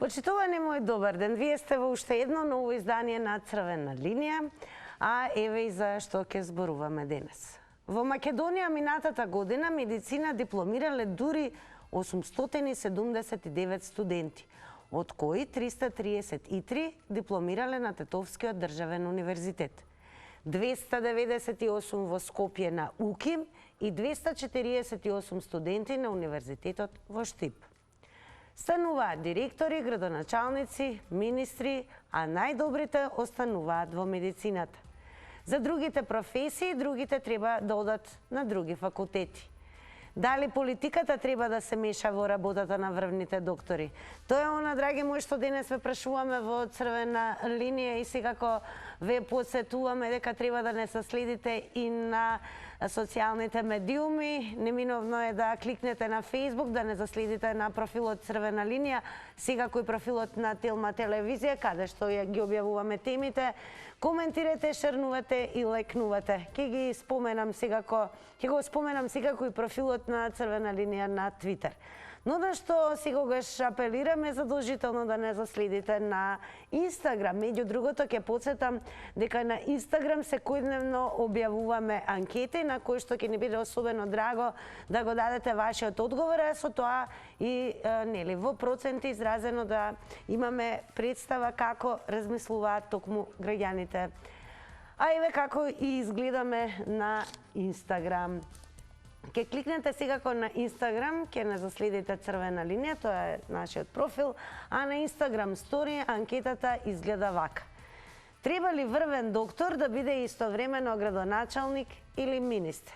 Почитувани мој добар ден, вие сте во уште едно ново издание на Црвена линија, а еве и за што ќе зборуваме денес. Во Македонија минатата година медицина дипломирале дури 879 студенти, од кои 333 дипломирале на Тетовскиот државен универзитет, 298 во Скопје на УКИМ и 248 студенти на Универзитетот во Штип. Стануваат директори, градоначалници, министри, а најдобрите остануваат во медицината. За другите професии, другите треба да одат на други факултети. Дали политиката треба да се меша во работата на врвните доктори? Тоа е она, драги мои, што денес ве прашуваме во Црвена линија и секако ве подсетуваме дека треба да не се следите и на социјалните медиуми. Неминовно е да кликнете на Facebook, да не заследите на профилот Црвена линија, секако и профилот на Телма телевизија, каде што ги објавуваме темите. Коментирате, шернувате и лайкнувате. Ќе го споменам секако и профилот на Црвена линија на Твитер. Но да што секогаш апелираме задолжително да не заследите на Инстаграм. Меѓу другото ќе подсетам дека на Инстаграм секојдневно објавуваме анкети на кои што ќе ни биде особено драго да го дадете вашиот одговор, а со тоа и во проценти изразено да имаме представа како размислуваат токму граѓаните. А еве како и изгледаме на Инстаграм. Ке кликнете секако на Инстаграм, ке не заследите Црвена линија, тоа е нашиот профил, а на Инстаграм стори анкетата изгледа вака. Треба ли врвен доктор да биде истовремено градоначалник или министер?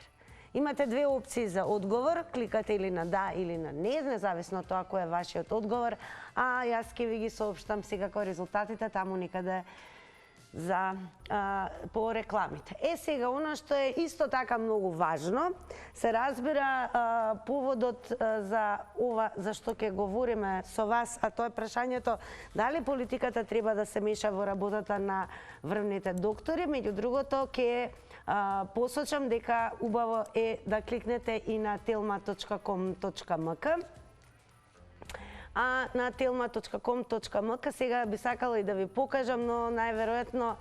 Имате две опции за одговор, кликате или на да или на не, независно тоа кој е вашиот одговор, а јас ќе ви ги соопштам секако резултатите таму никаде по рекламите. Сега, она што е исто така многу важно, се разбира поводот за ова за што ќе говориме со вас, а тоа е прашањето дали политиката треба да се меша во работата на врвните доктори. Меѓу другото, ќе посочам дека убаво е да кликнете и на telma.com.mk. А на telma.com.mk сега би сакала и да ви покажам, но најверојатно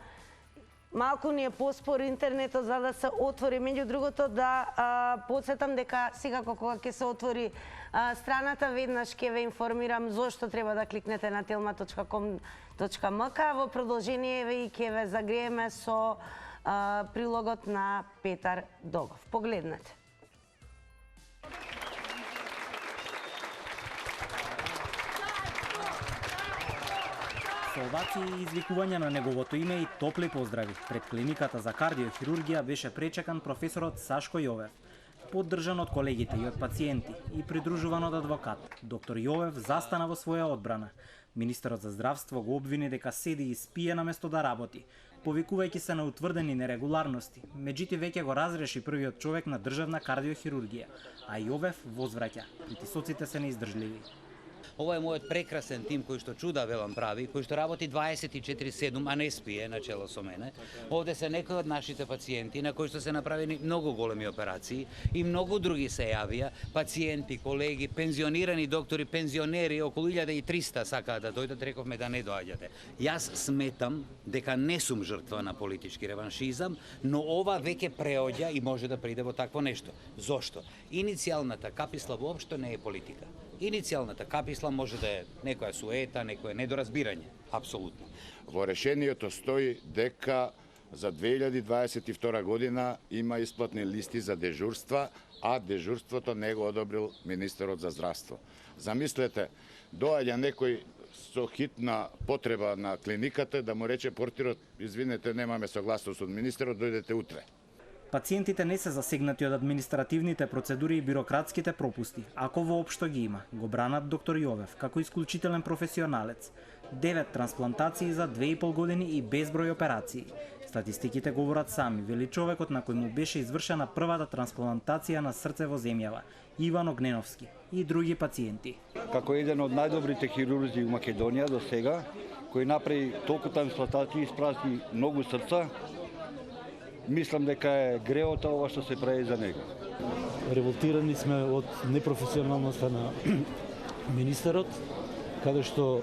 малку ни е поспор интернетот за да се отвори. Меѓу другото да подсетам дека секако кога ќе се отвори страната, веднаш ќе ве информирам зошто треба да кликнете на telma.com.mk. Во продолжение и ќе ве загрееме со прилогот на Петар Догов. Погледнете. Со овации и извикување на неговото име и топли поздрави пред клиниката за кардиохирургија беше пречекан професорот Сашко Јовев, поддржан од колегите и од пациенти и придружуван од адвокат. Доктор Јовев застана во своја одбрана. Министерот за здравство го обвини дека седи и спие наместо да работи, повикувајќи се на утврдени нерегуларности. Меѓутоа веќе го разреши првиот човек на државна кардиохирургија, а Јовев возвраќа. Притисоците се неиздржливи. Ова е мојот прекрасен тим кој што чуда велам прави, кој што работи 24/7, а не спие начело со мене. Овде се некои од нашите пациенти на кои што се направени многу големи операции и многу други се јавија, пациенти, колеги, пензионирани доктори, пензионери, околу 1300 сакаат да дојдат, рековме да не доаѓате. Јас сметам дека не сум жртва на политички реваншизам, но ова веќе преоѓа и може да приде во такво нешто. Зошто? Иницијалната каписла воопшто не е политика. Иницијалната каписла може да е некоја суета, некое недоразбирање, апсолутно. Во решението стои дека за 2022 година има исплатни листи за дежурства, а дежурството не го одобрил министерот за здравство. Замислете, доаѓа некој со хитна потреба на клиниката да му рече портирот, извинете, немаме согласност од министерот, дојдете утре. Пациентите не се засегнати од административните процедури и бирократските пропусти, ако воопшто ги има, го бранат доктор Јовев како исклучителен професионалец. 9 трансплантации за 2,5 години и безброј операции. Статистиките говорат сами, вели човекот на кој му беше извршена првата трансплантација на срце во земјава, Иван Огненовски, и други пациенти. Како еден од најдобрите хирурзи во Македонија до сега, кој направи толку трансплантации и испрати многу срца, мислам дека е греота ова што се прави за него. Револтирани сме од непрофесионалноста на министерот каде што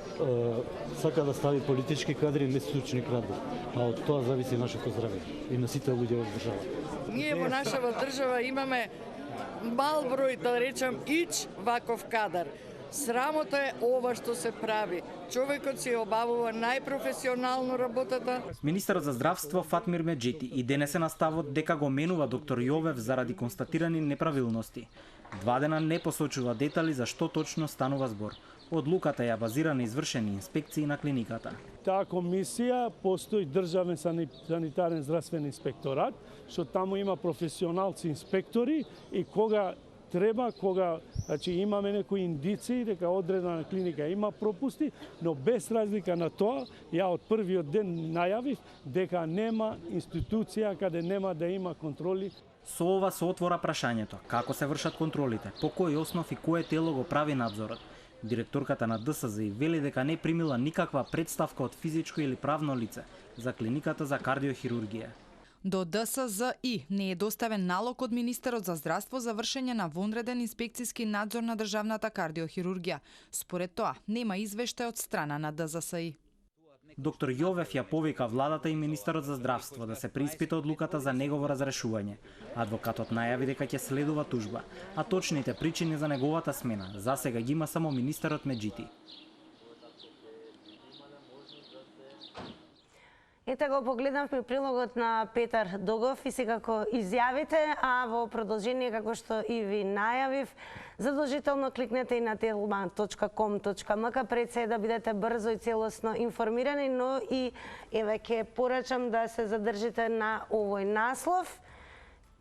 сака да стави политички кадри без стручни кадри. А од тоа зависи нашето здраве и на сите луѓе во држава. Ние во нашава држава имаме мал број, да речам, ич ваков кадар. Срамота е ова што се прави. Човекот си обавува најпрофесионално работата. Министерот за здравство Фатмир Меджити и денесе на ставот дека го менува доктор Јовев заради констатирани неправилности. 2 дена не посочува детали за што точно станува збор. Одлуката ја базира на извршени инспекции на клиниката. Таа комисија постои државен санитарен здравствен инспекторат, што таму има професионалци инспектори и кога треба, значи имаме некои индиции дека одредена клиника има пропусти, но без разлика на тоа, ја од првиот ден најавив дека нема институција каде нема да има контроли. Со ова се отвора прашањето како се вршат контролите, по кој основ и кое тело го прави надзорот. Директорката на ДСЗ вели дека не примила никаква представка од физичко или правно лице за клиниката за кардиохирургија. До ДСЗИ не е доставен налог од Министерот за здравство за вршење на вонреден инспекцијски надзор на државната кардиохирургија. Според тоа, нема извештај од страна на ДЗСИ. Доктор Јовев ја повика владата и Министерот за здравство да се преиспита одлуката за негово разрешување. Адвокатот најави дека ќе следува тужба, а точните причини за неговата смена засега ги има само министерот Меджити. Ете го погледнавме прилогот на Петар Догов и секако изјавите, а во продолжение како што и ви најавив, задолжително кликнете и на telma.com.mk пред се да бидете брзо и целосно информирани, но и еве ќе порачам да се задржите на овој наслов.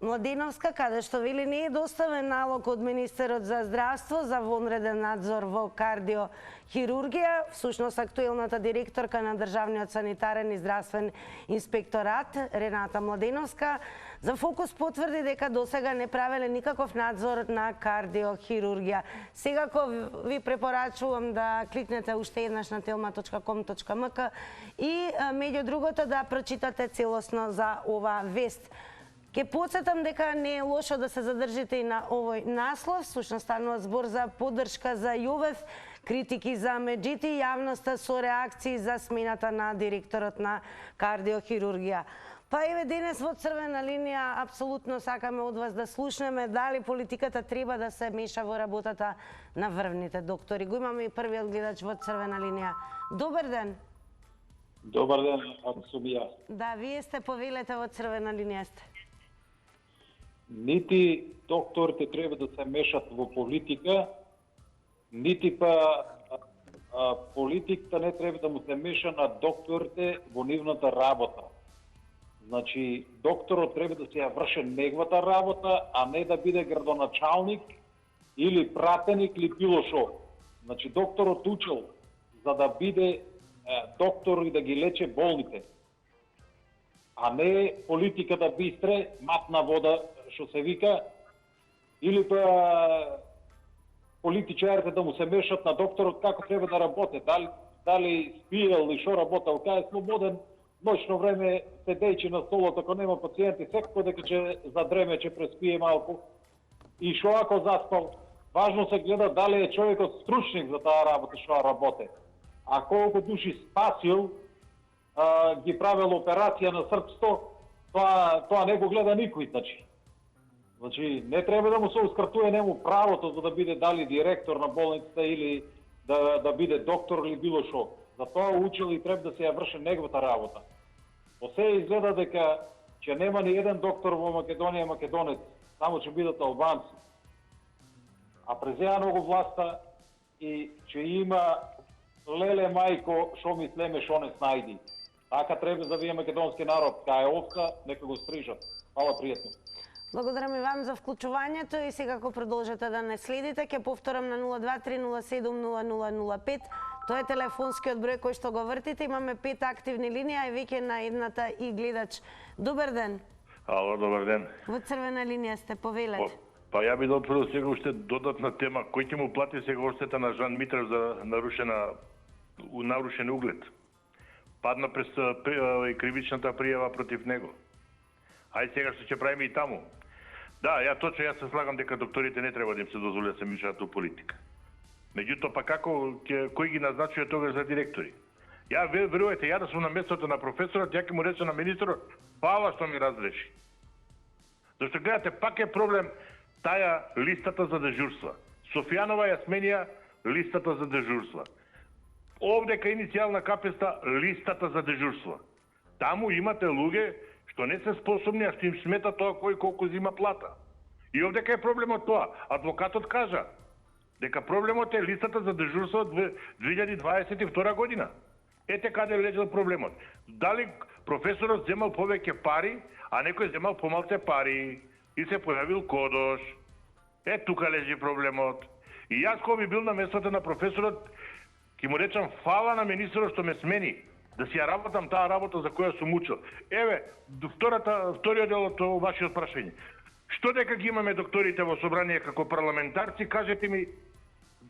Младеновска, каде што вели не е доставен налог од Министерот за здравство за вонреден надзор во кардиохирургија. Всушност, актуелната директорка на Државниот санитарен и здравствен инспекторат, Рената Младеновска, за Фокус потврди дека досега не правеле никаков надзор на кардиохирургија. Секако ви препорачувам да кликнете уште еднаш на telma.com.mk и меѓу другото да прочитате целосно за ова вест. Ке подсетам дека не е лошо да се задржите и на овој наслов. Всушност станува збор за поддршка за Јовев, критики за Меджити, јавноста со реакции за смената на директорот на кардиохирургија. Па еве денес во црвена линија апсолутно сакаме од вас да слушнеме дали политиката треба да се меша во работата на врвните доктори. Го имаме и првиот гледач во црвена линија. Добар ден. Добар ден, ако сум јас. Да, вие сте повелете во црвена линија сте. Нити докторите треба да се мешат во политика, нити па политиката не треба да му се меша на докторите во нивната работа. Значи, докторот треба да се ја врши неговата работа, а не да биде градоначалник или пратеник или било шо. Значи, докторот учил за да биде доктор и да ги лече болните, а не политика да бистре, матна вода, што се вика, или па политичарите да му се мешат на докторот како треба да работи, дали спиел или што работел, кај е слободен, ноќно време седејќи на столот, ако нема пациенти, секако дека ќе задреме, ќе преспие малку, и што ако заспал, важно се гледа дали е човекот стручник за таа работа што работи. А колку души спасил, ги правил операција на српсто, тоа не го гледа никој, Значи, не треба да му се ускратува нему правото за да биде дали директор на болницата или да биде доктор или било шо. За тоа учил и треба да се ја врши неговата работа. По се изгледа дека ќе нема ни еден доктор во Македонија македонец, само ќе бидат албанци. А презеа многу власта и ќе има леле мајко шо мислеме шо не снајди. Така треба да вие македонски народ, кај овца, нека го стрижат. Фала, пријатно. Благодарам и вам за вклучувањето и секако продолжете да не следите. Ќе повторам на 023070005. Тоа е телефонскиот број кој што го вртите. Имаме 5 активни линија и веќе на едната и гледач. Добар ден. Ало, добар ден. Во црвена линија сте, повелете. Па ја би доприл сега уште додатна тема. Кој ќе му плати сега оштета на Жан Митрев за нарушен углед? Падна през кривичната пријава против него. Ајде сега што ќе правиме и таму. Да, ја точно се слагам дека докторите не треба да им се дозволи да се мешаат у политика. Меѓутоа, па кој ги назначува тогаш за директори? Ја верувате, ја да сум на местото на професорот, ја ќе му рече на министерот, фала што ми разреши. Зашто гледате, пак е проблем таа листата за дежурства. Софијанова ја сменија листата за дежурства. Овде кај иницијална капеста листата за дежурства. Таму имате луѓе што не се способни, а што им смета тоа кој колку зима плата. И овде кај е проблемот тоа. Адвокатот кажа дека проблемот е листата за дежурство од 2022 година. Ете каде лежал проблемот. Дали професорот земал повеќе пари, а некој земал помалце пари и се појавил кодош. Тука лежи проблемот. И јас кој би бил на местото на професорот, ќе му речам фала на министерот што ме смени, да си ја работам таа работа за која сум учил. Еве, вториот дел од вашиот прашање. Што дека ги имаме докторите во собрание како парламентарци, кажете ми,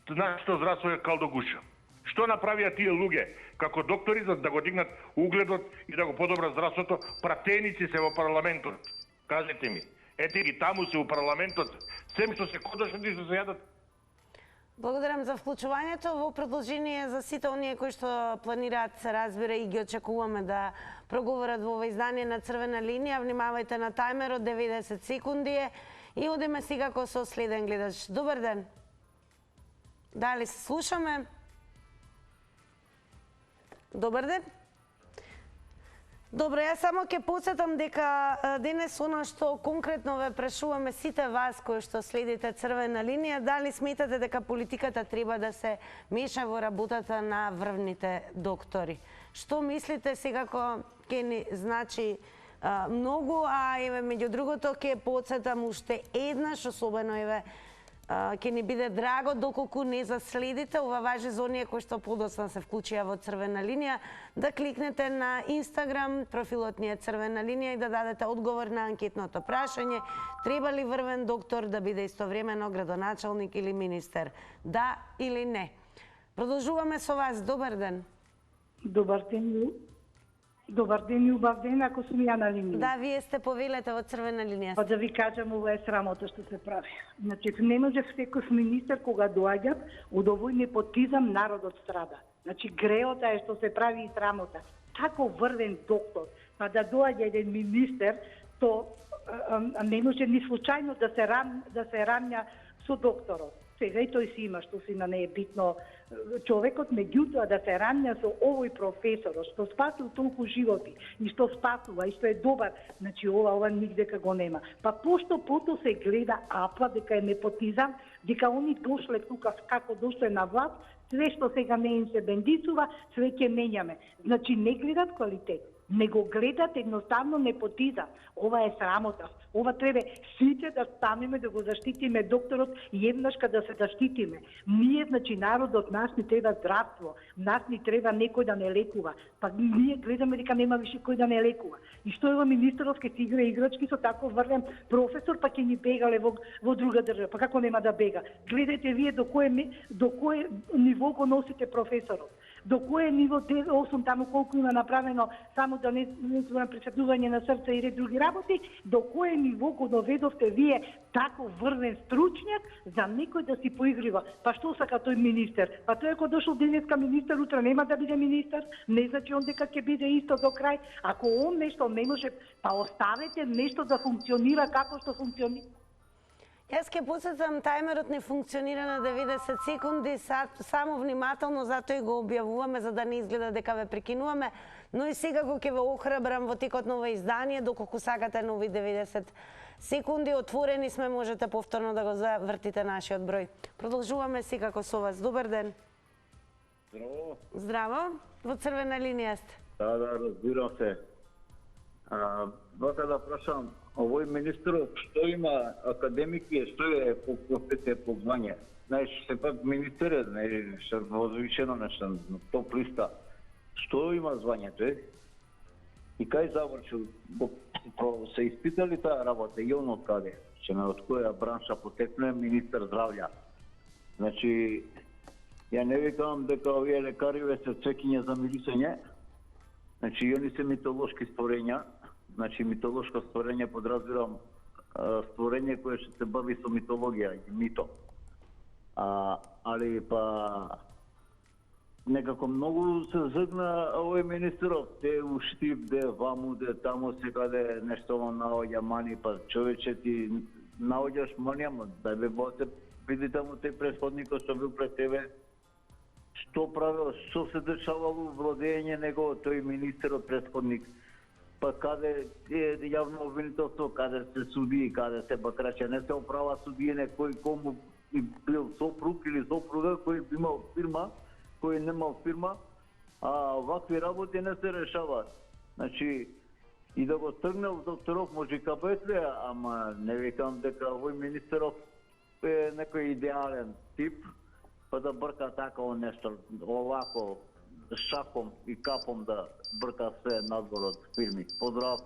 нашето здравство е калдогуша. Што направија тие луѓе како доктори за да го дигнат угледот и да го подобрат здравството, пратеници се во парламентот? Кажете ми. Ете ги таму се во парламентот, сем што се кодошат и што се јадат. Благодарам за вклучувањето. Во продолжение за сите оние кои што планираат, се разбира, и ги очекуваме да проговорат во ова издание на Црвена линија. Внимавајте на тајмерот, 90 секунди е. И одиме сега со следен гледач. Добар ден. Дали се слушаме? Добар ден. Добро, јас само ќе подсетам дека денес она што конкретно ве прашуваме сите вас кои што следите Црвена линија, дали сметате дека политиката треба да се меша во работата на врвните доктори? Што мислите, секако ќе ни значи многу, а еве меѓу другото ќе подсетам уште еднаш, особено еве ќе ни биде драго доколку не заследите, ова важи за оние кои што подоцна се вклучија во Црвена линија, да кликнете на Инстаграм, профилот ни е Црвена линија и да дадете одговор на анкетното прашање: треба ли врвен доктор да биде истовремено градоначалник или министер? Да или не? Продолжуваме со вас. Добар ден. Добар ден. Добар ден и убав ден, ако сум ја на линија. Да, вие сте повелете во Црвена линија. Па да ви кажам, ова е срамота што се прави. Значи, не може секој министер кога доаѓат, од овој непотизам народот страда. Значи, греота е што се прави и срамота. Тако врвен доктор, па да доаѓа еден министер, то не може ни случајно да се рамња со докторот. Сега и тој си има, што си на не е битно човекот, меѓутоа да се рамња со овој професор, што спасил толку животи и што спасува и што е добар, значи ова нигде го нема. Па пошто пото се гледа апа дека е непотизам, дека они дошле тука како дошле на власт, све што сега не им се бендицува, све ќе менјаме. Значи не гледат квалитет, не го гледат едноставно непотизам. Ова е срамота. Ова треба сите да станеме да го заштитиме докторот и еднашка да се заштитиме. Ние, значи народот, нас ни треба здравство, нас ни треба некој да не лекува. Па ние гледаме дека нема више кој да не лекува. И што ева министерот ке си игра играчки со тако врвен професор, па ќе ни бегале во друга држава. Па како нема да бега? Гледате вие до кое ниво го носите професорот. До кое ниво 8 таму колку има направено само да не пресадување на срце и ред други работи, до кое ниво го доведовте вие тако врвен стручњак за некој да си поигрива. Па што сака тој министер? Па тој ако дошол денеска министер, утре нема да биде министер, не значи он дека ќе биде исто до крај. Ако он нешто не може, па оставете нешто да функционира како што функционира. Јас ќе подсетам, тајмерот не функционира на 90 секунди, само внимателно, затоа и го објавуваме, за да не изгледа дека ве прекинуваме, но и сега го ќе ве охрабрам во текот на ова издание, доколку сакате нови 90 секунди, отворени сме, можете повторно да го завртите нашиот број. Продолжуваме секако со вас. Добар ден. Здраво. Здраво. Во Црвена линија сте. Да, разбирам се. Вака да прашам, овој министерот што има академики, што е по професија, по звање? Знаеш, сепак министер е, не што возвишено нешто на топ листа. Што има звањето е? И кај завршил? Се испитали таа работа и он од каде? Од која бранша потекне, министер здравја. Значи, ја не викам дека овие лекари се цекиња за мирисење. Значи, и они се митолошки створења. Значи, митолошко створење, подразбирам створење кое што се бави со митологија и мито. Али па некако многу се згна овој министерот, те у Штип, де ваму, де таму секаде нешто наоѓа мани, па човече ти наоѓаш мани, ама дај бе Боже, види таму тој претходникот што бил пред тебе, што правил, што се дешавало во владење него, тој министерот претходник, па каде е јавно обвинителство, каде се суди, каде се бакраче, не се оправа судиене, кој кому бил сопруг или сопруга, кој имал фирма, кој немал фирма, а вакви работи не се решаваат. Значи, и да го тргнал докторов може кабетле, ама не викам дека овој министеров е некој идеален тип, па да брка такаво нешто, овако, шаком и капом да брка се надвор од фирми. Поздрав!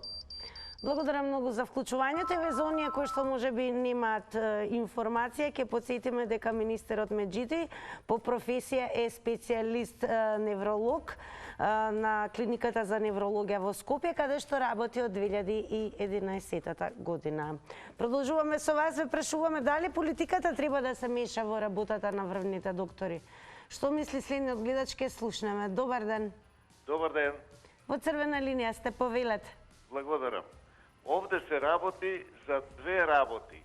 Благодарам многу за вклучувањето. Еве за оние кои што можеби немаат информација, ќе потсетиме дека министерот Меджиди по професија е специјалист невролог на клиниката за неврологија во Скопје, каде што работи од 2011 година. Продолжуваме со вас, ве прашуваме дали политиката треба да се меша во работата на врвните доктори. Што мисли следниот гледач, ке слушнеме. Добар ден. Добар ден. Во црвена линија сте, повелете. Благодарам. Овде се работи за две работи.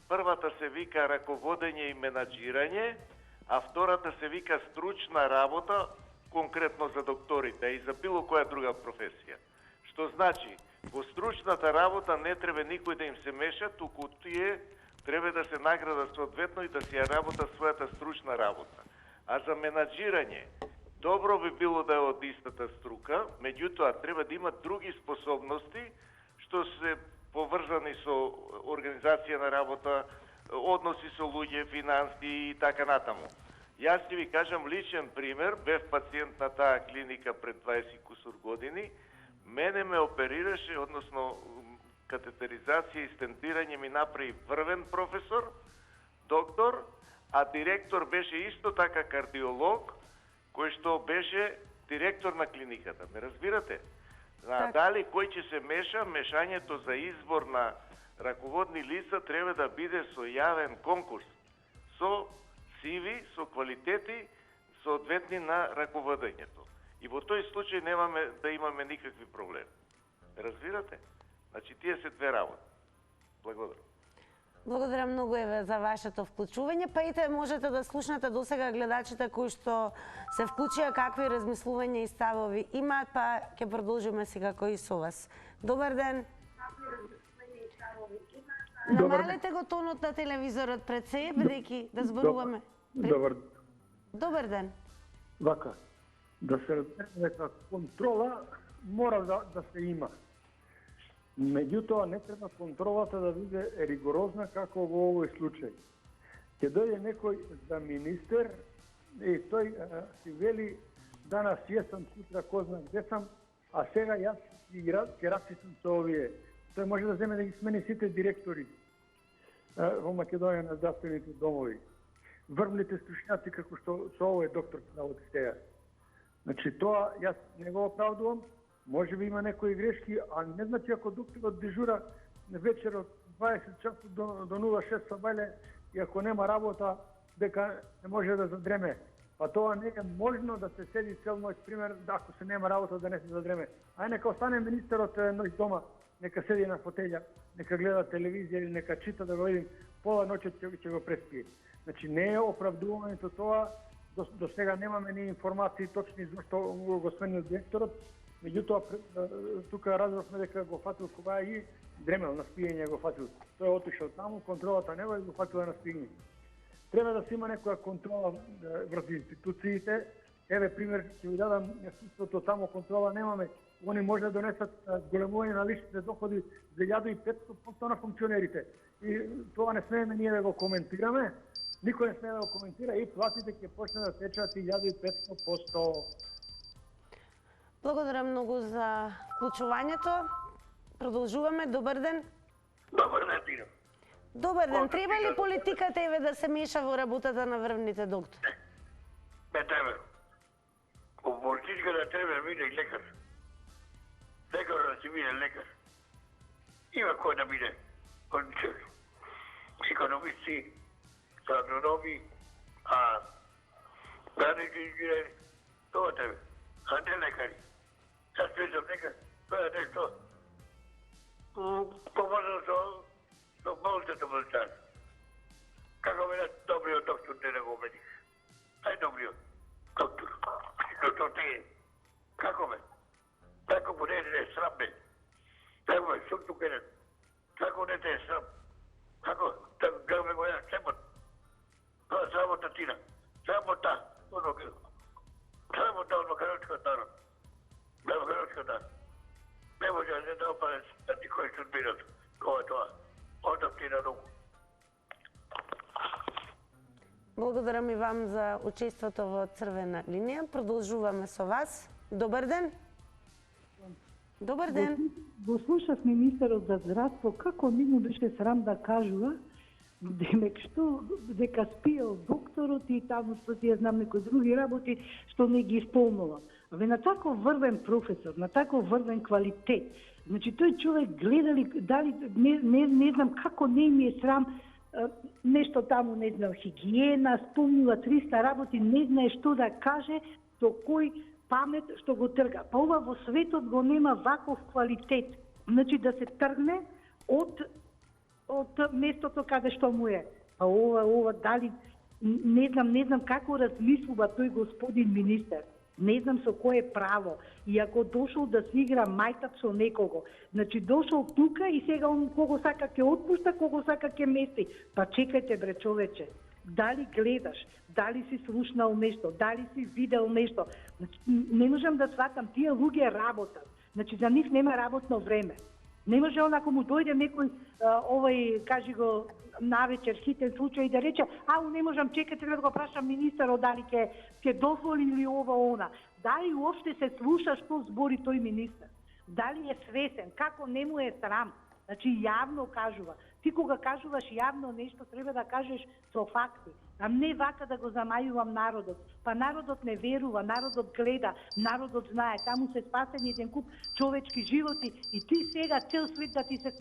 Првата се вика раководење и менаџирање, а втората се вика стручна работа, конкретно за докторите и за било која друга професија. Што значи, во стручната работа не треба никој да им се меша, туку тие треба да се наградат соодветно и да си ја работат својата стручна работа. А за менаџирање, добро би било да е од истата струка, меѓутоа треба да имат други способности што се поврзани со организација на работа, односи со луѓе, финанси и така натаму. Јас ќе ви кажам личен пример, бев пациент на таа клиника пред 20 кусур години, мене ме оперираше, односно катетеризација и стентирање ми направи врвен професор, доктор, а директор беше исто така кардиолог, кој што беше директор на клиниката. Ме разбирате? Дали кој ќе се меша, мешањето за избор на раководни лица треба да биде со јавен конкурс, со CV, со квалитети соодветни на раководењето. И во тој случај немаме да имаме никакви проблеми. Разбирате? Значи, тие се две работи. Благодарам. Благодарам многу еве за вашето вклучување. Па ете, можете да слушнете досега гледачите кои што се вклучија какви размислувања и ставови имаат, па ќе продолжиме сега кои со вас. Добар ден. Намалете го тонот на телевизорот пред се, бидејќи да зборуваме. Добар ден. Вака, да се разбере дека контрола мора да се има. Меѓутоа, не треба контролата да биде ригорозна како во овој случај. Ќе дојде некој за министер и тој си вели данас јесам, сутра ko знам где сам, а сега јас ќе раситам со овие. Тој може да земе да ги смени сите директори во Македонија на здравствените домови. Врвните стручњаци како што со овој доктор работи сега. Значи тоа јас не го оправдувам. Може би има некои грешки, а не значи ако докторот дежура вечер од 20 часот до 06 сабајле и ако нема работа, дека не може да задреме. Па тоа не е можно да се седи цел ноќ, пример, ако се нема работа да не се задреме. Ај нека остане министерот ноќ дома, нека седи на фотеља, нека гледа телевизија или нека чита да го видим, пола ноќ ќе го преспие. Значи не е оправдувањето тоа, до сега немаме ни информации точни зашто го сменил директорот. Меѓутоа, тука разбравме дека го фатил кога и дремел на спиење го фатил. Тој отишел таму, контролата нема и го фатил на спиење. Треба да се има некоја контрола врз институциите. Еве пример, ќе ви дадам истото таму контрола немаме. Они може да донесат големување на личните доходи за 1500% на функционерите. И тоа не смееме ние да го коментираме. Никој не смее да го коментира и платите ќе почне да течат 1500%. Благодарам многу за вклучувањето. Продолжуваме. Добар ден. Добар ден, Тино. Добар ден. Треба ли политиката еве да се меша во работата на врвните доктори? Не треба. Во политиката треба биде и лекар. Лекар да си биде лекар. Има кој да биде економисти, агрономи, А градски инженери, тоа тебе. А не лекари. Јас пишам нека, тоа е нешто поврзано со болницата во Личар. Како мене добриот доктор не го обедих. Најдобриот доктор. Доктор те, како ме? Како му не е срам ме? Како ме, сум тук еден. Како не те е срам? Како, да ме го ја семот. Тоа срамота тина. Срамота, оно македонскиот народ. Македонскиот народ. Не може да опаде никој судбинат. Кој е тоа? Одам ти на ногу. Благодарам и вам за учеството во Црвена линија. Продолжуваме со вас. Добар ден. Добар ден. Го слушав министерот за здравство, како не му беше срам да кажува, демек што дека спиел докторот и таму што ти ја знам некои други работи, што не ги исполнува. Ве на тако врвен професор, на тако врвен квалитет. Значи тој човек гледали, дали не знам како не ми е срам, нешто таму, не знам, хигиена, спомнува 300 работи, не знае што да каже, со кој памет што го трга. Па ова во светот го нема ваков квалитет. Значи да се тргне од местото каде што му е. Па ова дали не знам како размислува тој господин министер. Не знам со кое право. И ако дошол да се игра мајтап со некого, значи дошол тука и сега он кого сака ќе отпушта, кого сака ќе мести. Па чекајте бре човече. Дали гледаш, дали си слушнал нешто, дали си видел нешто. Значи, не можам да сватам, тие луѓе работат. Значи за нив нема работно време. Не може онако му дојде некој кажи го навечер хитен случај да рече, не можам чекати да го прашам министерот дали ќе дозволи или она. Дали уопште се слуша што збори тој министер? Дали е свесен? Како не му е срам? Значи јавно кажува. Ти кога кажуваш јавно нешто треба да кажеш со факти, а не вака да го замајувам народот. Па народот не верува, народот гледа, народот знае, таму се спасени еден куп човечки животи и ти сега цел свет да ти се...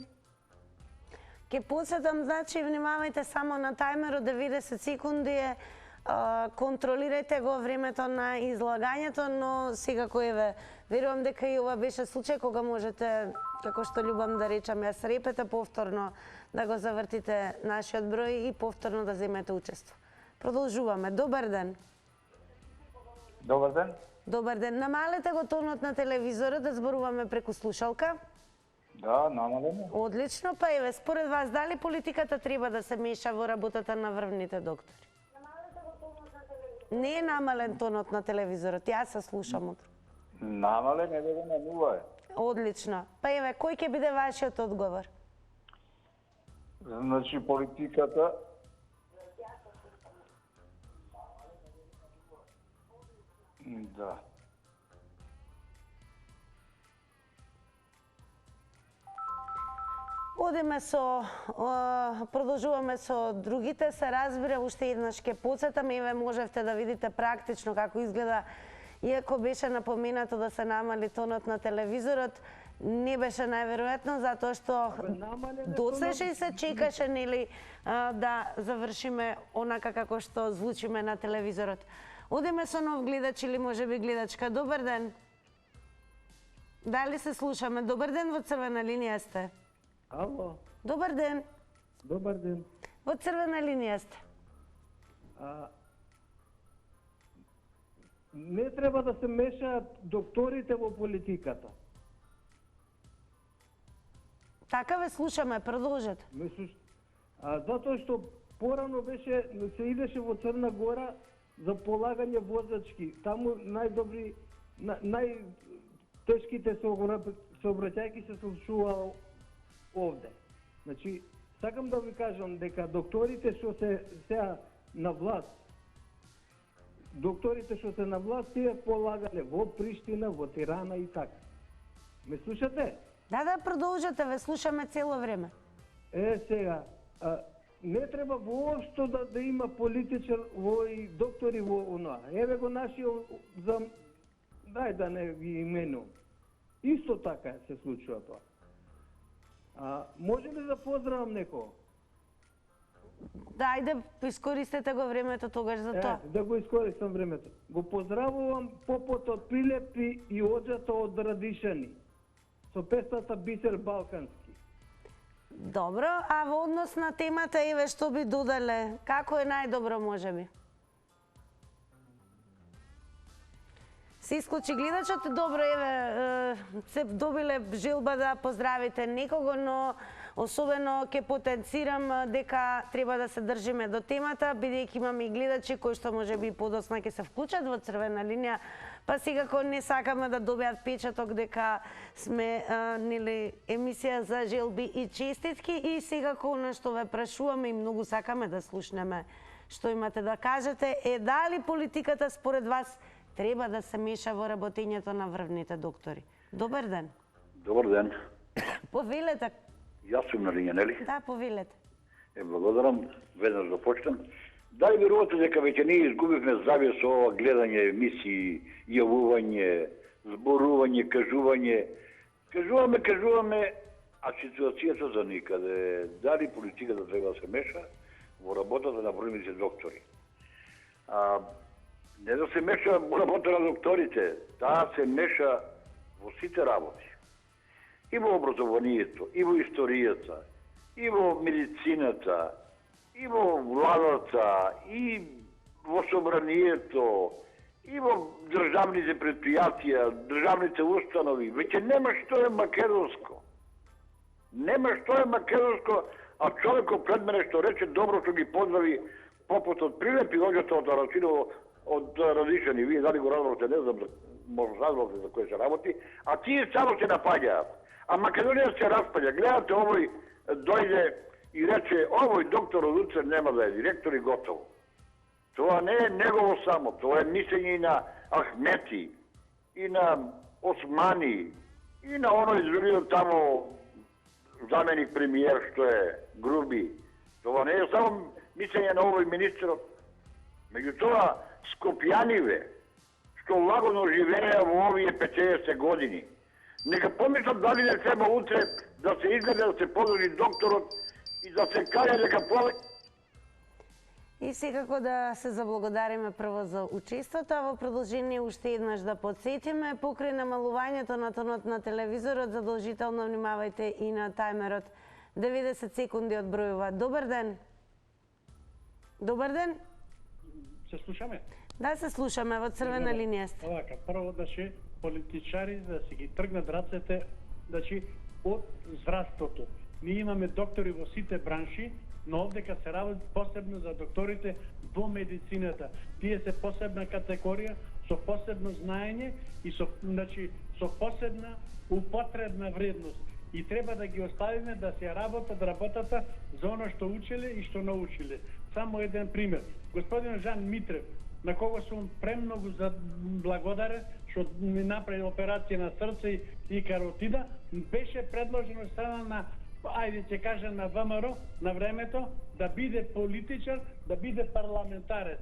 Ке посетам, значи, внимавајте само на тајмерот 90 секунди контролирајте го времето на излагањето, но секако верувам дека и ова беше случај кога можете, како што љубам да речам, јас репета повторно да го завртите нашиот број и повторно да земете учество. Продолжуваме. Добар ден. Добар ден. Добар ден. Намалете го тонот на телевизорот да зборуваме преку слушалка. Да, намалено. Одлично, па еве, според вас, дали политиката треба да се меша во работата на врвните доктори? Не е намален тонот на телевизорот, јас се слушам утро. Намален, еве го на нула е. Одлично. Па еве, кој ќе биде вашиот одговор? Значи, политиката... Да. Одиме продолжуваме со другите, се разбира, уште еднаш ќе потсетам, еве можевте да видите практично како изгледа, иако беше напоменато да се намали тонот на телевизорот, не беше најверојатно, затоа што досеже се чекаше, нели, да завршиме онака како што звучиме на телевизорот. Одиме со нов гледач или можеби гледачка. Добар ден. Дали се слушаме? Добар ден, во Црвена линија сте. Ало. Добар ден. Добар ден. Во Црвена линија сте. Не треба да се мешаат докторите во политиката. Така ве слушаме, продолжете. Затоа што порано се идеше во Црна Гора за полагање возачки. Таму најдобри, најтешките сообраќајки се случува овде. Значи, сакам да ви кажам дека докторите што се сега на власт, тие полагале во Приштина, во Тирана и така. Ме слушате? Да, продолжете, ве слушаме цело време. Сега, не треба воопшто да има политичар и доктори во оноа. Еве го нашиот дај да не ги именувам. Исто така се случува тоа. Може ли да поздравам некого? Дајде, искористете го времето тогаш за тоа. Да го искористам времето. Го поздравувам попот од Прилепи и оđато од Радишани. Со песната Бисер Балкански. Добро, а во однос на темата, еве што би додале, како е најдобро можеби? Се исклучи гледачот, добро, еве, се добиле желба да поздравите некого, но особено ќе потенцирам дека треба да се држиме до темата, бидејќи имаме и гледачи кои што можеби подоцна ќе се вклучат во црвена линија, па секако не сакаме да добијат печаток дека сме нели емисија за желби и честитки и секако на што ве прашуваме и многу сакаме да слушнеме што имате да кажете е дали политиката според вас треба да се меша во работењето на врвните доктори. Добар ден. Добар ден. Повелете. Јас сум на линија, нели? Да, повелете. Благодарам, веднаш да почнам. Дали верувате дека веќе ние изгубивме здравје со ова гледање емисии, јавување, зборување, кажување. Кажуваме, а ситуацијата за никаде. Дали политиката треба да се меша во работата на врвните доктори? Не да се меша во работа на докторите, таа се меша во сите работи. И во образованието, и во историјата, и во медицината, и во владата, и во собранието, и во државните предпријатија, државните установи. Веќе нема што е македонско. Нема што е македонско, а човекот пред мене што рече добро што ги поздрави попот од Прилепи, оđато од Арасиново, од Радишани. Вие дали го разбрате, не знам, може разбрате за кој се работи, а тие само се напаѓаат. А Македонија се распаѓа. Гледате, овој дојде и рече, овој доктор од утре нема да е директор и готово. Тоа не е негово само, тоа е мислење и на Ахмети, и на Османи, и на оној другиот тамо заменик премиер што е Груби. Тоа не е само мислење на овој министерот. Меѓутоа, скопјаниве, што лагодно живееа во овие 50 години, нека помислат дали не треба утре да се изгледа, да се подрži докторот и да се каже дека И секако да се заблагодариме прво за учеството, а во продолжение уште еднаш да подсетиме, покрај намалувањето на тонот на телевизорот, задолжително внимавајте и на тајмерот. 90 секунди одбројува. Добар ден. Добар ден. Се слушаме? Да, се слушаме, во црвена линија сте. Овака, прво политичари да си ги тргнат рацете, од здравството. Ние имаме доктори во сите бранши, но овдека се работи посебно за докторите во медицината. Тие се посебна категорија, со посебно знаење и со посебна употребна вредност. И треба да ги оставиме да се работат работата за оно што учеле и што научиле. Само еден пример. Господин Жан Митрев, на кого сум премногу благодарен, што ми направи операција на срце и каротида, беше предложено од страна на, ајде ќе кажем, на ВМРО на времето, да биде политичар, да биде парламентарец.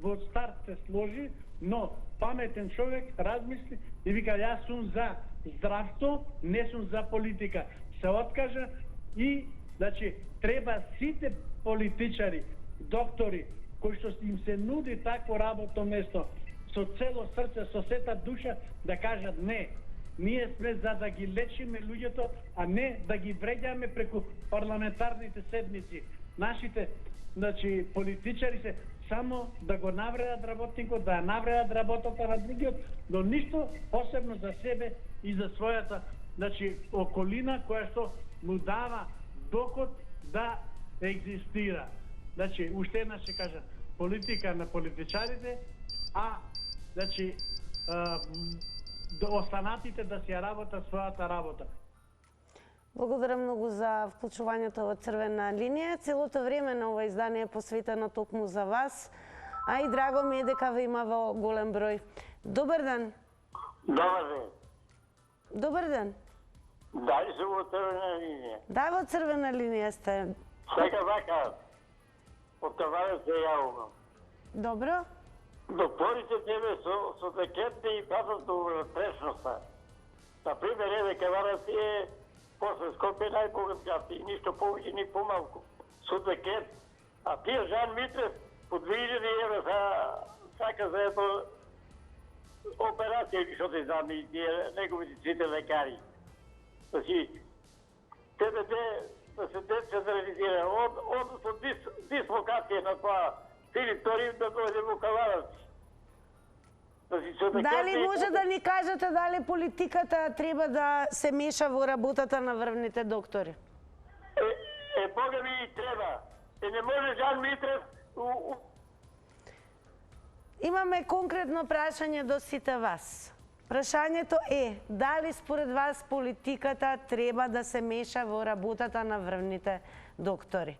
Во старт се сложи, но паметен човек размисли и вика, јас сум за здравство, не сум за политика. Се откажа и, треба сите политичари, доктори, кои што им се нуди такво работно место, со цело срце, со сета душа, да кажат не. Ние сме за да ги лечиме луѓето, а не да ги вреѓаме преку парламентарните седмици. Нашите, политичари се само да го навредат работникот, да навредат работата на другиот, но ништо посебно за себе и за својата, околина која што му дава доход да екзистира. Уште една ќе кажа, политика на политичарите, а останатите да си работат својата работа. Благодарам многу за вклучувањето во црвена линија. Целото време на ова издание е посветено токму за вас, а и драго ми е дека ве има во голем број. Добар ден. Добар ден. Добар ден. Дали се во црвена линија? Да, во црвена линија сте. Сега вака, од Каварец се јавувам. Добро. Докторите тебе со декетни и патат до прешноста. Например, еве Каварец е после Скопје најбогат град и ништо повеќе ни помалку. Со декет А тие Жан Митрев по 2000 евро сака за ето операција, што се знам, и тие неговите сите лекари. Значи, тебе да се децентрализира, односно дислокација на тоа територија да дојде во Каларовци. Дали може да ни кажете дали политиката треба да се меша во работата на врвните доктори? Бога ми и треба. Не може Жан Митрев... Имаме конкретно прашање до сите вас. Прашањето е, дали според вас политиката треба да се меша во работата на врвните доктори?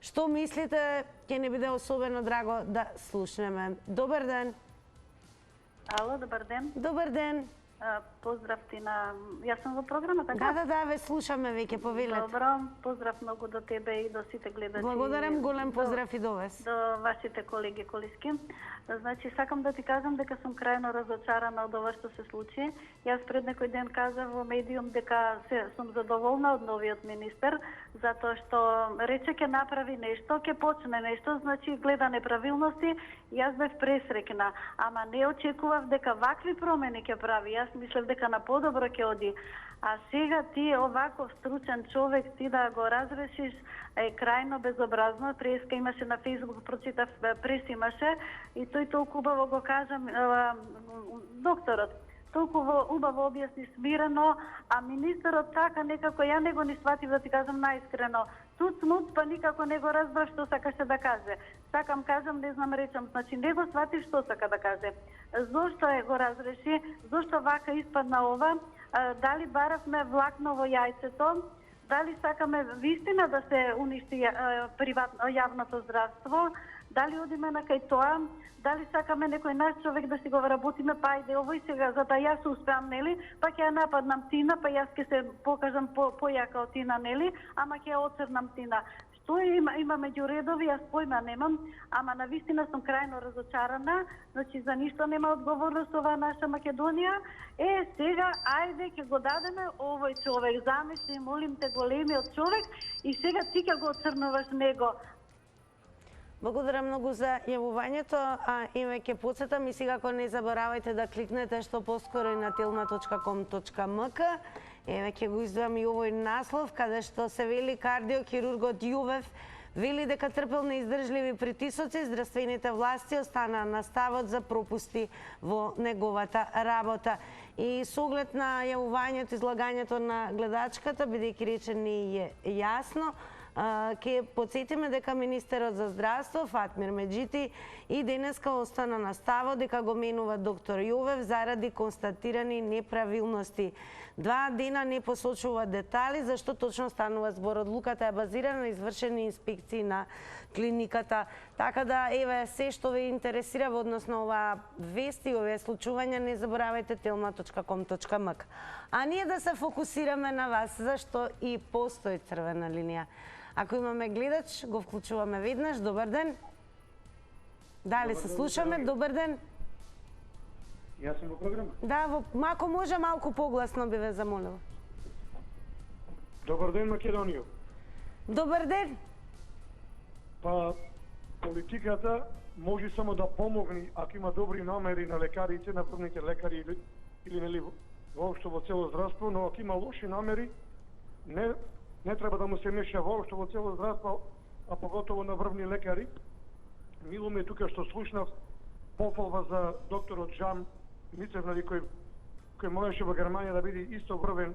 Што мислите, ќе не биде особено драго да слушнеме. Добар ден. Ало, добар ден. Добар ден. Поздрав ти на... Јас сум во програма, така? Да, ве слушаме веќе, повелете. Добро, поздрав многу до тебе и до сите гледачи. Благодарам, голем поздрав и до вас. До вашите колеги колиски. Значи, сакам да ти кажам дека сум крајно разочарана од ова што се случи. Јас пред некој ден кажав во медиум дека сум задоволна од новиот министер, затоа што рече ќе направи нешто, ќе почне нешто, значи гледа неправилности. Јас бев пресрекна, ама не очекував дека вакви промени ќе прави. Јас мислев дека на подобро ќе оди. А сега ти оваков стручен човек ти да го разрешиш е крајно безобразно. Преска имаше на Facebook, прочитав, прес имаше и тој толку убаво го кажа докторот. Толкова убаво објасни смирено, а министерот така некако ја не го ни сватив, да ти кажам наискрено. Тук па никако не го разбрав што сакаше да каже. Сакам кажам, не знам речам, значи не го сватив што сака да каже. Зошто го разреши, зошто вака испадна ова, дали баравме влакно во јајцето, дали сакаме вистина да се уништи јавното здравство, дали одиме на кај тоа, дали сакаме некој наш човек да си го работиме, па ајде овој сега, за да јас успеам, нели, па ќе ја нападнам Тина, па јас ќе се покажам појака од Тина, нели, ама ќе ја оцрнам Тина. Што има меѓу редови, јас појма немам, ама на вистина сум крајно разочарана, значи за ништо нема одговорност ова наша Македонија. Сега, ајде, ќе го дадеме овој човек, замисли, молим те, големиот човек, и сега ти ќе го оцрнуваш него. Благодарам многу за јавувањето, и ме ќе подсетам и сега, ако не заборавајте да кликнете што поскоро и на telma.com.mk. Еве ќе го издвојам и овој наслов, каде што се вели кардиохирургот Јувев вели дека трпел неиздржливи притисоци, здравствените власти останаа на ставот за пропусти во неговата работа. И со оглед на јавувањето, излагањето на гледачката, бидејќи речено е јасно, ќе подсетиме дека министерот за здравство Фатмир Меджити и денеска остана на ставот дека го менува доктор Јовев заради констатирани неправилности. 2 дена не посочува детали зашто точно станува збор. Одлуката е базирана на извршени инспекции на клиниката. Така да, еве, се што ве интересира во однос на оваа вест и овие случувања, не заборавајте telma.com.mk. А ние да се фокусираме на вас, зашто и постои црвена линија. Ако имаме гледач, го вклучуваме веднаш. Добар ден. Дали се слушаме? Добар ден. Јас сум во програма. Да, ако може малку погласно би ве замолила. Добар ден, Македонија. Добар ден. Па, политиката може само да помогне ако има добри намери на лекарите, на првните лекари или нели воопшто во цело здравство, но ако има лоши намери, не треба да му се меша воопшто во цело здравство, а поготово на врвни лекари. Мило ме тука што слушнав пофалба за докторот Жан Митрев, кој можеше во Германија да биде исто врвен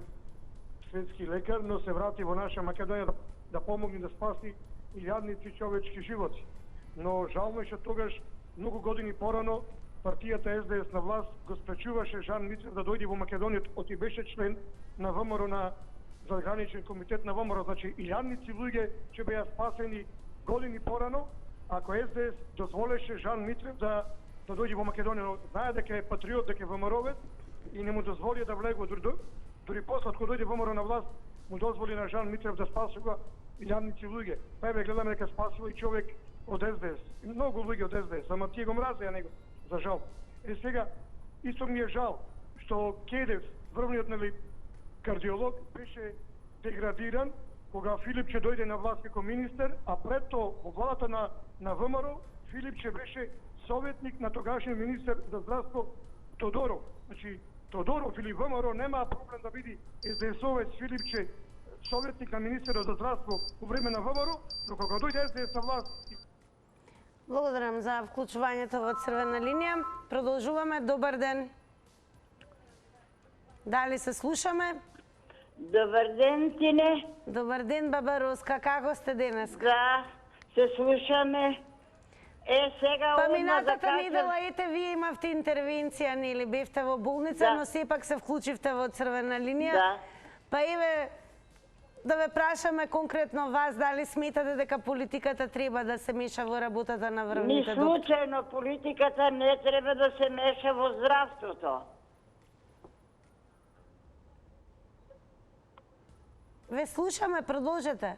светски лекар, но се врати во наша Македонија да помогне да спаси илјадници човечки животи. Но жално е што тогаш, многу години порано, партијата СДС на власт го спречуваше Жан Митрев да дојде во Македонија, оти беше член на ВМРО, на задграничен комитет на ВМРО, значи илјадници луѓе ќе беа спасени години порано, ако СДС дозволеше Жан Митрев да дојде во Македонија. Знае дека е патриот, дека е ВМРО-вец и не му дозволи да влегува. Дури после, кога дојде ВМРО на власт, му дозволи на Жан Митрев да спасува илјадници луѓе. Па еве гледаме дека спасува и човек од СДС. Многу луѓе од СДС, ама тие го мразеа него, за жал. Сега, исто ми е жал, што Кедев, врвниот кардиолог, беше деградиран, кога Филипче дојде на власт како министер, а пред тоа во владата на ВМРО, Филипче беше советник на тогашниот министер за здравство Тодоров. Значи, Тодоров или ВМРО нема проблем да биде СДС-овец Филипче советник на министерот за здравство во време на ВМРО, но кога дојде СДС на власт. Благодарам за вклучувањето во црвена линија. Продолжуваме. Добар ден. Дали се слушаме? Добар ден, Тине. Добар ден, баба Роска. Како сте денес? Да, се слушаме. Сега Па одма минатата кажам... недела, ете, вие имавте интервенција, нели, бевте во болница, но сепак се вклучивте во црвена линија. Да. Па еве, да ве прашаме конкретно вас, дали сметате дека политиката треба да се меша во работата на врвните Ни доктори? случајно политиката не треба да се меша во здравството. Ве слушаме, продолжете.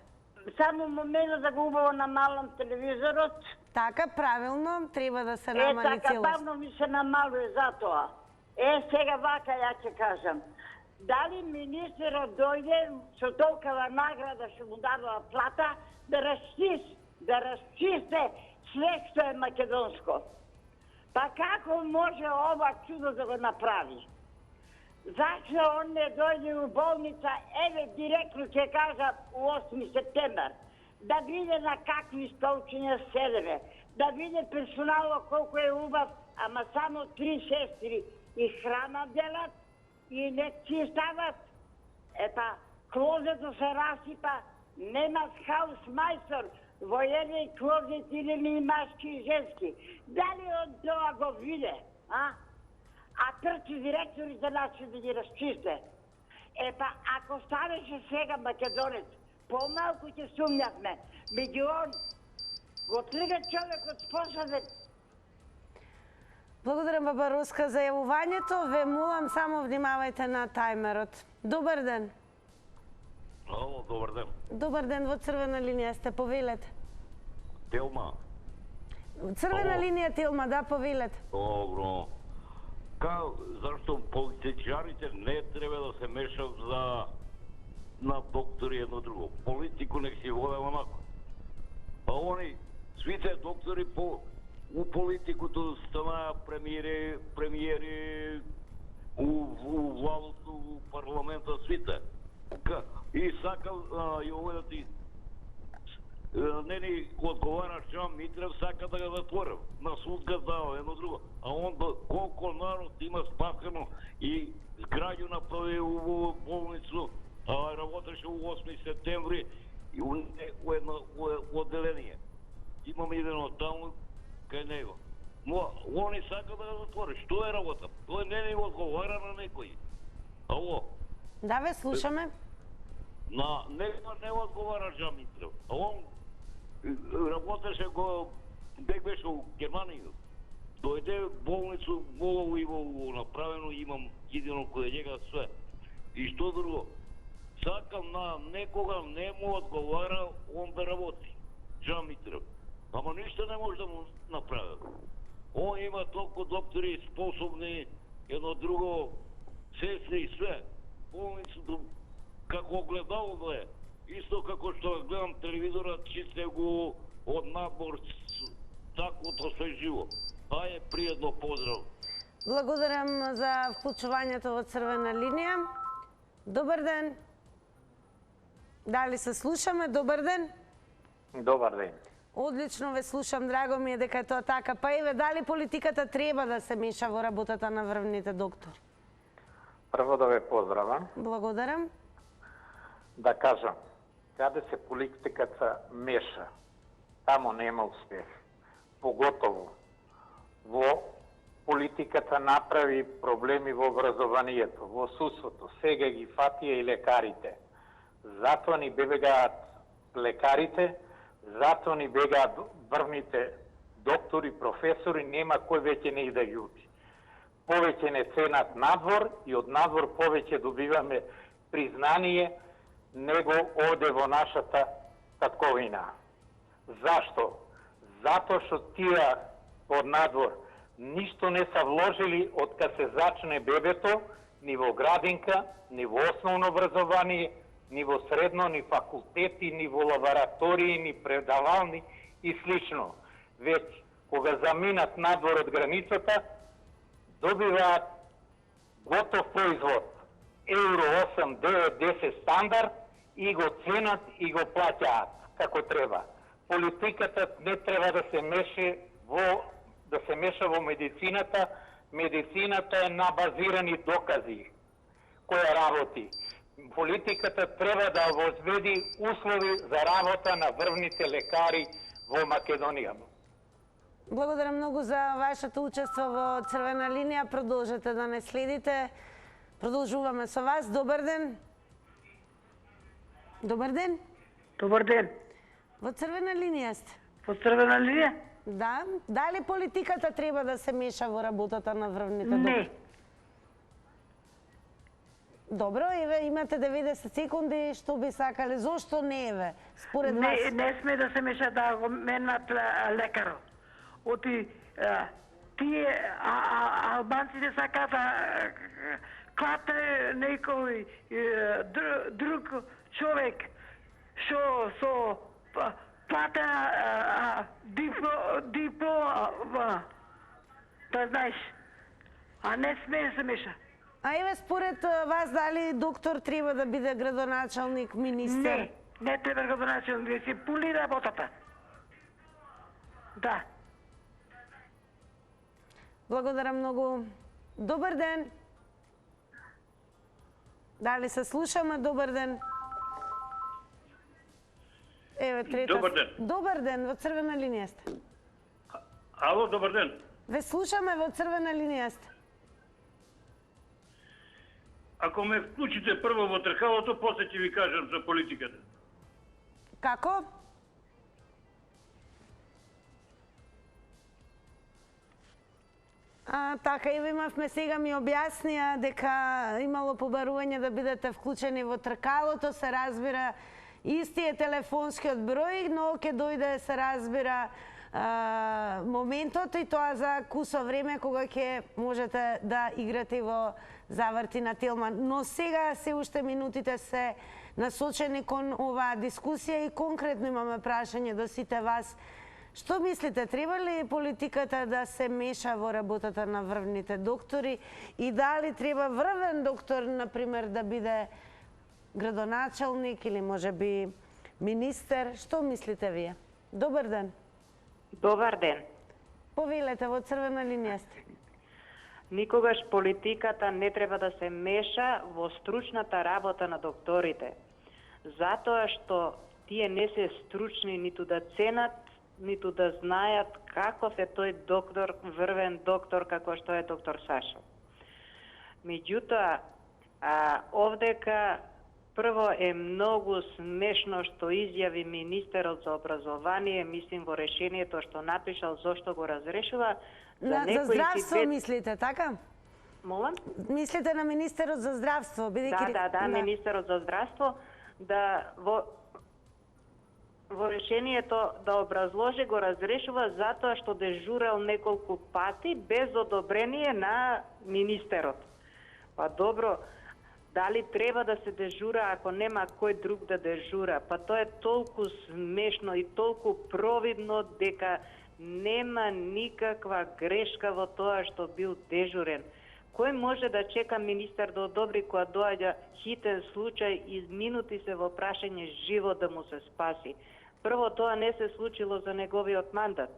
Само момент да го убаво намалам телевизорот. Така, правилно, треба да се намали така, целост. бавно ми се намалува затоа. Сега вака ја ќе кажам. Дали министерот дојде со толкова награда што му дадува плата да расчисте све што е македонско? Па како може ова чудо да го направи? Зашто он не дојде у болница, еве директно ќе кажа у 8 септембар, да виде на какви столчиња седеме, да виде персоналот колку е убав, ама само 3 сестри и храна делат и не чистават. Ета, клозето се расипа, нема хаус мајстор, во еден клозет или машки и женски. Дали он тоа го виде, а? А трчи директорите наши да ги расчисте. Епа, ако станеше сега македонец, помалку ќе сумњавме. Меѓу го трга човекот способен. Благодарам, баба Роска, за јавувањето. Ве молам, само внимавајте на тајмерот. Добар ден. Ало, добар ден. Добар ден, во црвена линија сте, повелете. Телма. Црвена линија, Телма, да, повелете. Добро. Зашто политичарите не треба да се мешат на доктори едно друго. Политику нек си воде онако. А они, свите доктори у политикото станаа премиери, у владото, у парламента, свите. И сакал јоведати не ни одговара Жан Митрев, сака да го затворил. На суд го дава едно друго. А он колко народ има спасено и зграѓу направи у болницу, а работеше у 8 септември и у едно одделение. Имам еден од таму кај него. Но они сака да го затвори. Што е работа? Тој не ни одговара на некој. Ало. Да, ве слушаме. На него не одговара Жан Митрев. А он работеше дек беше у Германија. Дојде болницу, молово имало направено, имам едино кој njega све. И што друго? Сакам на некога не му одговара он да работи. Жан Митрев. Ама ништо не може да му направи. Он има толку доктори способни, едно друго, сестри и све. Болницата како гледало да е. Исто како што гледам телевизорот, чисте го од надбор, таквото се живо. Ајде, пријатно поздрав. Благодарам за вклучувањето во црвена линија. Добар ден. Дали се слушаме? Добар ден. Добар ден. Одлично ве слушам, драго ми е дека е тоа така. Па еве, дали политиката треба да се меша во работата на врвните доктори? Прво да ве поздравам. Благодарам. Да кажам, каде се политиката меша, тамо нема успех. Поготово во политиката направи проблеми во образованието, во судството, сега ги фатија и лекарите. Затоа ни бегаат лекарите, затоа ни бегаат врвните доктори, професори, нема кој веќе не да ги учи. Повеќе не ценат надвор и од надвор повеќе добиваме признание него оде во нашата татковина. Зашто? Затоа што тие од надвор ништо не са вложили од кога се зачне бебето, ни во градинка, ни во основно образование, ни во средно, ни факултети, ни во лаборатории, ни предавални и слично. Веќе кога заминат надвор од границата, добиваат готов производ, евро 8, 9, 10 стандард и го ценат и го плаќаат како треба. Политиката не треба да се меша во медицината. Медицината е на базирани докази која работи. Политиката треба да обезбеди услови за работа на врвните лекари во Македонија. Благодарам многу за вашето учество во Црвена линија. Продолжете да не следите. Продолжуваме со вас. Добар ден. Добар ден. Добар ден. Во Црвена линија сте. Во Црвена линија? Да. Дали политиката треба да се меша во работата на врвните доктори? Не. Добро, еве имате 90 секунди, што би сакале, зошто не еве, според вас? Не сме да се меша да го менат лекарот. Оти тие албанците сакаат да клате некој друг човек што со плата диплома, да знаеш, а не сме да се меша. А еве според вас дали доктор треба да биде градоначалник, министер? Не треба градоначалник, да се пули работата. Да. Благодарам многу. Добар ден. Дали се слушаме? Добар ден. Еве трета. Добар ден. Добар ден, во Црвена линија сте. Ало, добар ден. Ве слушаме, во Црвена линија сте. Ако ме вклучите прво во тркалото, после ќе ви кажам за политиката. Како? Така, еве имавме сега ми објаснија дека имало побарување да бидете вклучени во тркалото, се разбира истиот телефонскиот број, но ќе дојде, се разбира, моментот и тоа за кусо време кога ќе можете да играте во заврти на Телман. Но сега се уште минутите се насочени кон оваа дискусија и конкретно имаме прашање до сите вас. Што мислите, треба ли политиката да се меша во работата на врвните доктори и дали треба врвен доктор, например, да биде градоначалник или можеби министер? Што мислите вие? Добар ден. Добар ден. Повелете, во Црвена линија сте. Никогаш политиката не треба да се меша во стручната работа на докторите. Затоа што тие не се стручни ниту да ценат, ниту да знаат каков е тој доктор, врвен доктор како што е доктор Сашо. Меѓутоа, овдека прво е многу смешно што изјави министерот за образование, мислим во решението што напишал зошто го разрешува. За здравство мислите, така? Молам? Мислите на министерот за здравство, бидејќи Да, министерот за здравство да во решението да образложи го разрешува затоа што дежурал неколку пати без одобрение на министерот. Па добро, дали треба да се дежура ако нема кој друг да дежура? Па тоа е толку смешно и толку провидно дека нема никаква грешка во тоа што бил дежурен. Кој може да чека министер да одобри кога доаѓа хитен случај и минути се во прашање живот да му се спаси? Прво, тоа не се случило за неговиот мандат.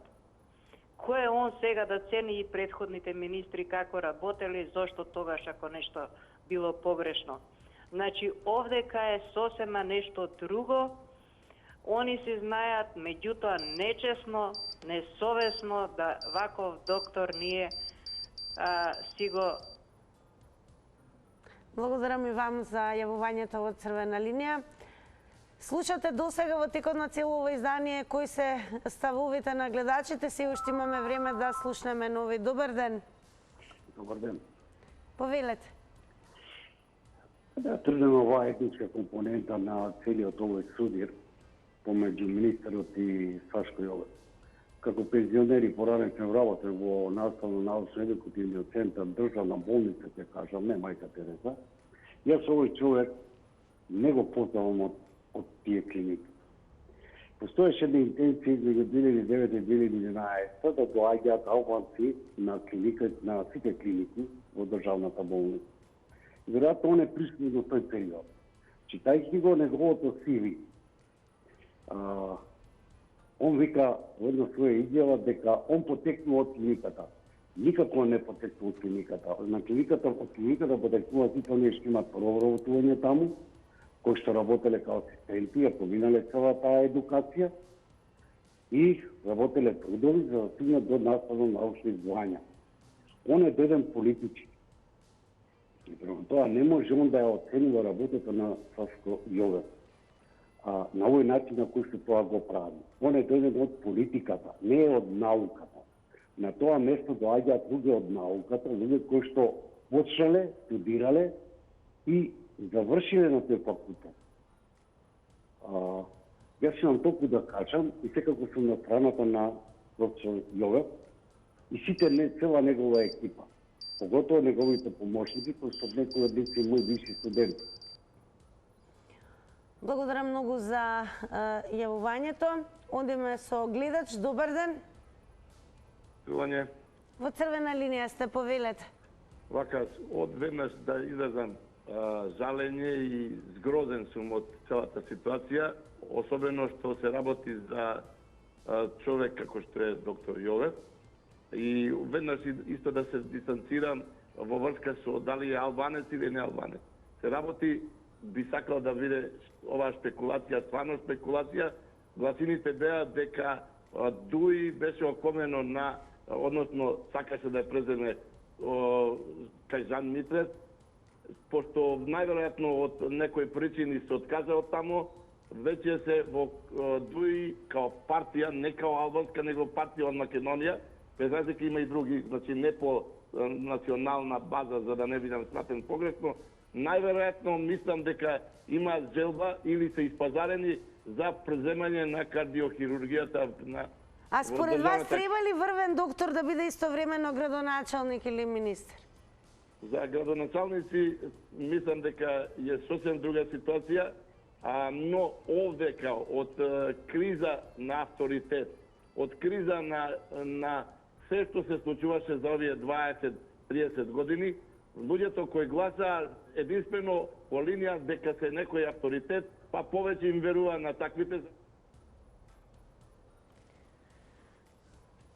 Кој е он сега да цени и претходните министри како работели, зошто тогаш ако нешто било погрешно? Значи, овдека е сосема нешто друго. Они се знаат, меѓутоа нечесно, несовесно да ваков доктор ние си го... Благодарам и вам за јавувањето во Црвена линија. Слушате досега во текот на цело издание кои се ставовите на гледачите. Се уште имаме време да слушнеме нови. Добар ден. Добар ден. Повелете. Да тргнем оваа етничка компонента на целиот овој судир помеѓу министерот и Сашко Јовев. Како пензионери поранен сум работел во наставно-научно-едукативниот центар државна болница, ќе кажам, не мајка Тереза. Јас овој човек не го познавам од тие клиники. Постоеше една интенција измеѓу 2009 и 2011 да доаѓаат албанци на сите клиники во државната болница. Веројатно он е пришли до тој период. Читајќи го неговото CV, он вика во една своја изјава дека он потекнува од клиниката. Никако не потекнува од клиниката. Од клиниката потекнува сите оние што имаат проворавување таму, кои што работеле као асистенти, ја поминале цела таа едукација и работеле трудови за да стигнат до наставно-научни звања. Он е деден политички. И према тоа не може он да ја оценува работата на Сашко Јовев. На овој начин на кој што тоа го прави. Он е деден од политиката, не е од науката. На тоа место доаѓаат луѓе од науката, луѓе кои што почнале, студирале и завршиле на тој факултет. Јас имам толку да кажам и секако сум на страната на професор Јовев и цела негова екипа. Поготово неговите помошници, кои што некои од нив се мои бивши студенти. Благодарам многу за јавувањето. Одиме со гледач. Добар ден. Чување. Во црвена линија сте, повелете. Вака, одведнаш да изразам жалење и згрозен сум од целата ситуација, особено што се работи за човек како што е доктор Јовев. И веднаш исто да се дистанцирам во врска со дали е албанец или не албанец. Се работи, би сакал да биде оваа спекулација, стварно спекулација. Гласините беа дека Дуи беше окомено на, односно сакаше да ја преземе кај Жан Митрев, пошто најверојатно од некои причини се откажа од тамо, веќе се во Дуи као партија, не као албанска, него партија од Македонија, без разлика има и други, значи не по национална база, за да не бидам сматен погрешно, најверојатно мислам дека има желба или се испазарени за преземање на кардиохирургијата на. А според вас треба ли Врвен доктор да биде истовремено градоначалник или министер? За градоначалници мислам дека е сосем друга ситуација, но овдека од криза на авторитет, од криза на се што се случуваше за овие 20-30 години, луѓето кои гласаа единствено по линија дека се некој авторитет, па повеќе им верува на таквите.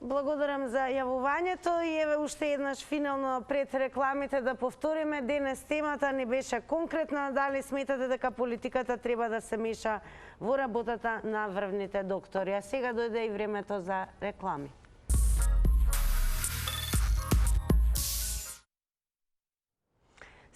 Благодарам за јавувањето и еве уште еднаш финално пред рекламите да повториме. Денес темата не беше конкретна, дали сметате дека политиката треба да се меша во работата на врвните доктори. А сега дојде и времето за реклами.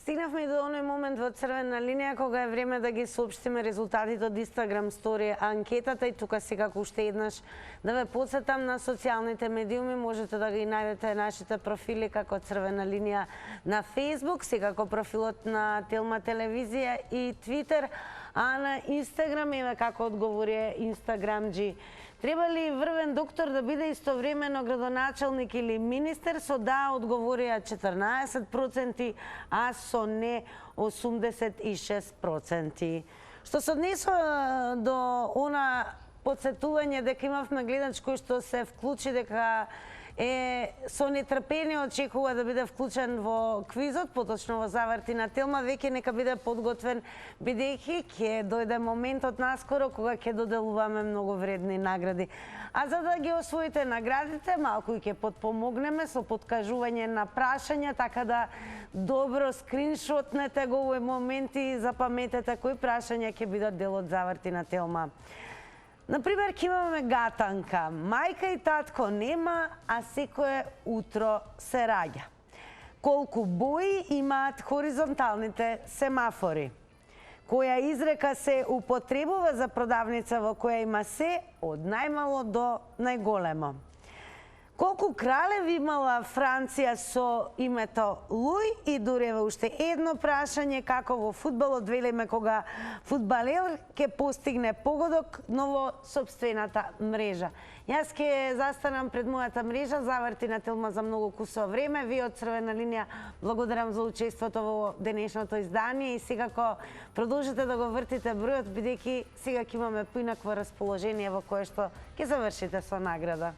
Стигнавме и до оној момент во црвена линија кога е време да ги соопштиме резултатите од Instagram Story анкетата и тука секако уште еднаш да ве потсетам на социјалните медиуми, можете да ги најдете нашите профили како Црвена линија на Facebook, секако профилот на Телма телевизија и Twitter, а на Instagram еве како одговори Instagramџи. Треба ли Врвен доктор да биде истовремено градоначалник или министер? Со да одговорија 14%, а со не 86%. Што се однесува до она подсетување дека имавме гледач кој што се вклучи дека со нетрпение очекува да биде вклучен во квизот, поточно во Заврти на Телма, веќе нека биде подготвен, бидејќи ќе дојде моментот наскоро кога ќе доделуваме многу вредни награди. А за да ги освоите наградите, малку и ќе подпомогнеме со подкажување на прашања, така да добро скриншотнете го овој момент и запаметете кои прашања ќе бидат дел од Заврти на Телма. Например, ќе имаме гатанка. Мајка и татко нема, а секое утро се раѓа. Колку бои имаат хоризонталните семафори? Која изрека се употребува за продавница во која има се од најмало до најголемо? Колку кралеви имала Франција со името Луј и дури уште едно прашање како во фудбалот велиме кога фудбалер ќе постигне погодок, но во сопствената мрежа. Јас ќе застанам пред мојата мрежа, заврти на Телма за многу кусово време. Ви од Црвена линија благодарам за учеството во денешното издание и секако продолжете да го вртите бројот, бидејќи сега ќе имаме поинакво расположение во кое што ќе завршите со награда.